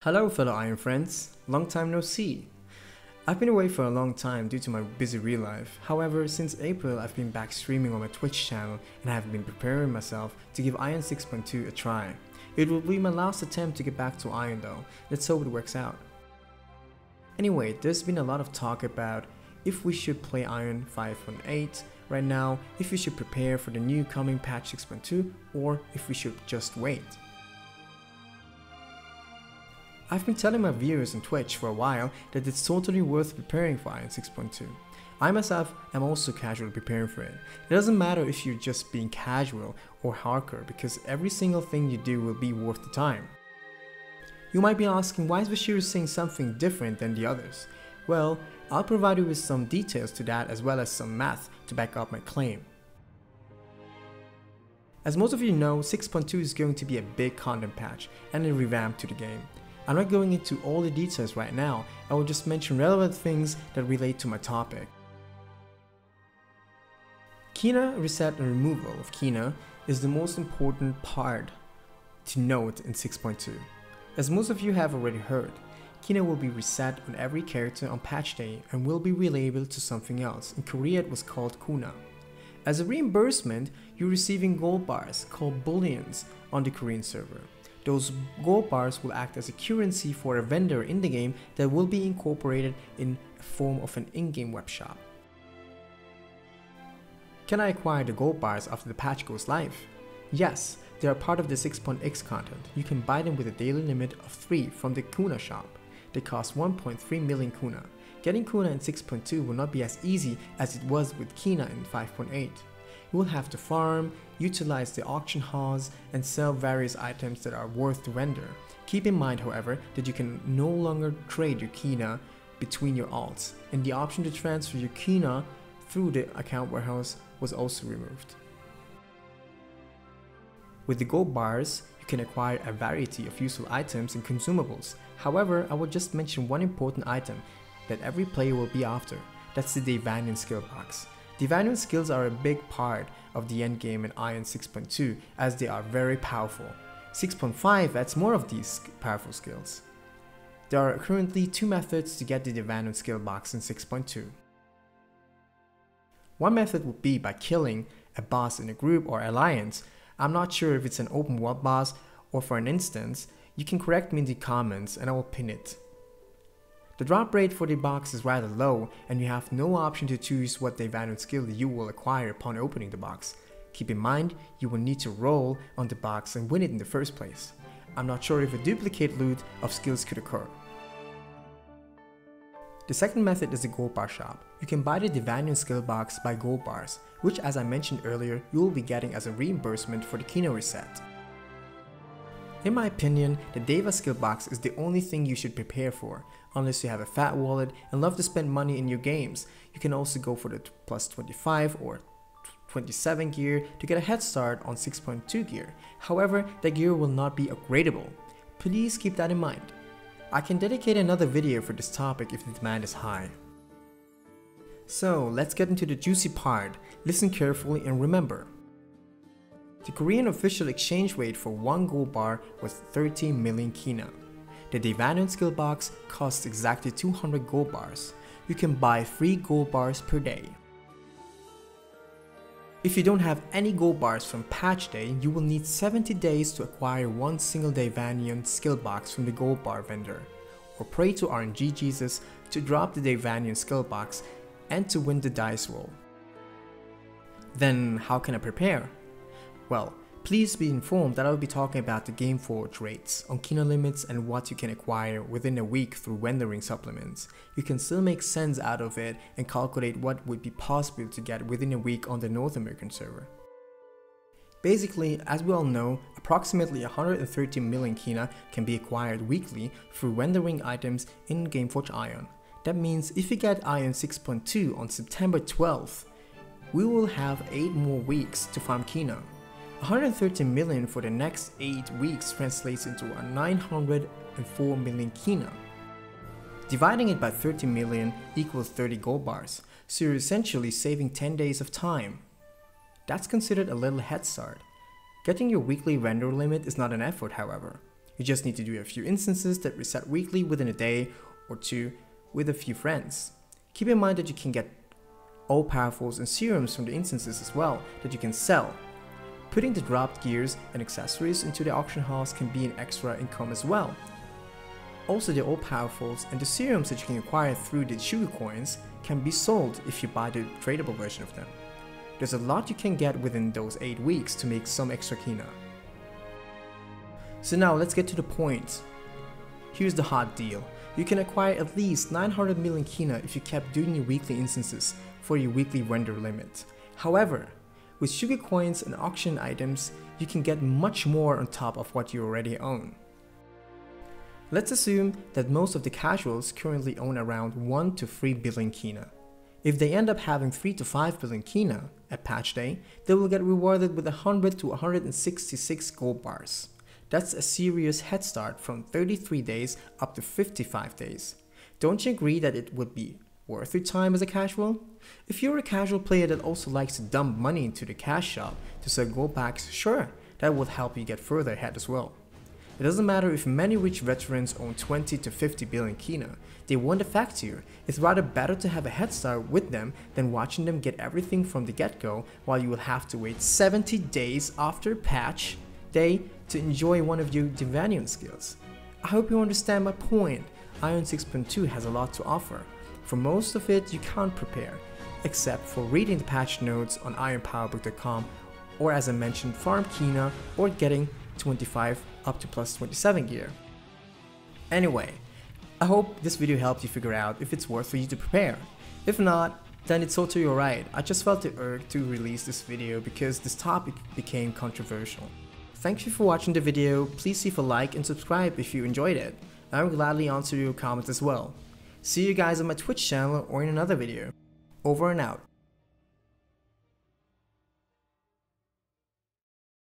Hello fellow Iron friends, long time no see. I've been away for a long time due to my busy real life. However, since April I've been back streaming on my Twitch channel and I have been preparing myself to give AION 6.2 a try. It will be my last attempt to get back to AION though, let's hope it works out. Anyway, there's been a lot of talk about if we should play AION 5.8 right now, if we should prepare for the new coming patch 6.2 or if we should just wait. I've been telling my viewers on Twitch for a while that it's totally worth preparing for AION 6.2. I myself am also casually preparing for it. It doesn't matter if you're just being casual or hardcore because every single thing you do will be worth the time. You might be asking, why is Vashiro saying something different than the others? Well, I'll provide you with some details to that as well as some math to back up my claim. As most of you know, 6.2 is going to be a big content patch and a revamp to the game. I'm not going into all the details right now, I will just mention relevant things that relate to my topic. Kina reset and removal of Kina is the most important part to note in 6.2. As most of you have already heard, Kina will be reset on every character on patch day and will be relabeled to something else. In Korea it was called Kuna. As a reimbursement, you're receiving gold bars called bullions on the Korean server. Those gold bars will act as a currency for a vendor in the game that will be incorporated in a form of an in-game web shop. Can I acquire the gold bars after the patch goes live? Yes, they are part of the 6.x content. You can buy them with a daily limit of 3 from the Kuna shop. They cost 1.3 million Kuna. Getting Kuna in 6.2 will not be as easy as it was with Kina in 5.8. You will have to farm, utilize the auction halls, and sell various items that are worth the vendor. Keep in mind, however, that you can no longer trade your Kina between your alts, and the option to transfer your Kina through the account warehouse was also removed. With the gold bars, you can acquire a variety of useful items and consumables. However, I will just mention one important item that every player will be after. That's the Devanian skill box. Devanian skills are a big part of the endgame in AION 6.2 as they are very powerful. 6.5 adds more of these powerful skills. There are currently 2 methods to get the Devanian skill box in 6.2. One method would be by killing a boss in a group or alliance. I'm not sure if it's an open world boss or for an instance. You can correct me in the comments and I will pin it. The drop rate for the box is rather low and you have no option to choose what Devanian skill you will acquire upon opening the box. Keep in mind, you will need to roll on the box and win it in the first place. I'm not sure if a duplicate loot of skills could occur. The second method is the gold bar shop. You can buy the Devanian skill box by gold bars, which as I mentioned earlier, you will be getting as a reimbursement for the Kina reset. In my opinion, the Deva skill box is the only thing you should prepare for. Unless you have a fat wallet and love to spend money in your games, you can also go for the plus 25 or 27 gear to get a head start on 6.2 gear. However, that gear will not be upgradable. Please keep that in mind. I can dedicate another video for this topic if the demand is high. So let's get into the juicy part. Listen carefully and remember. The Korean official exchange rate for 1 gold bar was 13 million Kina. The Devanian skill box costs exactly 200 gold bars. You can buy 3 gold bars per day. If you don't have any gold bars from patch day, you will need 70 days to acquire 1 single Devanian skill box from the gold bar vendor. Or pray to RNG Jesus to drop the Devanian skill box and to win the dice roll. Then how can I prepare? Well, please be informed that I will be talking about the Game Forge rates on Kina limits and what you can acquire within a week through vendoring supplements. You can still make sense out of it and calculate what would be possible to get within a week on the North American server. Basically, as we all know, approximately 130 million Kina can be acquired weekly through vendoring items in Gameforge AION. That means if you get AION 6.2 on September 12th, we will have 8 more weeks to farm Kina. 130 million for the next 8 weeks translates into a 904 million Kina. Dividing it by 30 million equals 30 gold bars, so you're essentially saving 10 days of time. That's considered a little head start. Getting your weekly vendor limit is not an effort, however. You just need to do a few instances that reset weekly within a day or two with a few friends. Keep in mind that you can get all-powerfuls and serums from the instances as well that you can sell. Putting the dropped gears and accessories into the auction house can be an extra income as well. Also, the all-powerfuls and the serums that you can acquire through the sugar coins can be sold if you buy the tradable version of them. There's a lot you can get within those 8 weeks to make some extra kina. So now let's get to the point. Here's the hot deal. You can acquire at least 900 million kina if you kept doing your weekly instances for your weekly render limit. However, with sugar coins and auction items, you can get much more on top of what you already own. Let's assume that most of the casuals currently own around 1 to 3 billion kina. If they end up having 3 to 5 billion kina at patch day, they will get rewarded with 100 to 166 gold bars. That's a serious head start from 33 days up to 55 days. Don't you agree that it would be worth your time as a casual? If you're a casual player that also likes to dump money into the cash shop to sell gold packs, sure, that would help you get further ahead as well. It doesn't matter if many rich veterans own 20 to 50 billion kina, they won't affect you. It's rather better to have a head start with them than watching them get everything from the get-go while you will have to wait 70 days after patch day to enjoy one of your Divanian skills. I hope you understand my point. AION 6.2 has a lot to offer. For most of it you can't prepare, except for reading the patch notes on ionpowerbook.com, or as I mentioned, farm kina or getting 25 up to plus 27 gear. Anyway, I hope this video helped you figure out if it's worth for you to prepare. If not, then it's totally alright. I just felt the urge to release this video because this topic became controversial. Thank you for watching the video. Please leave a like and subscribe if you enjoyed it. I will gladly answer your comments as well. See you guys on my Twitch channel or in another video. Over and out.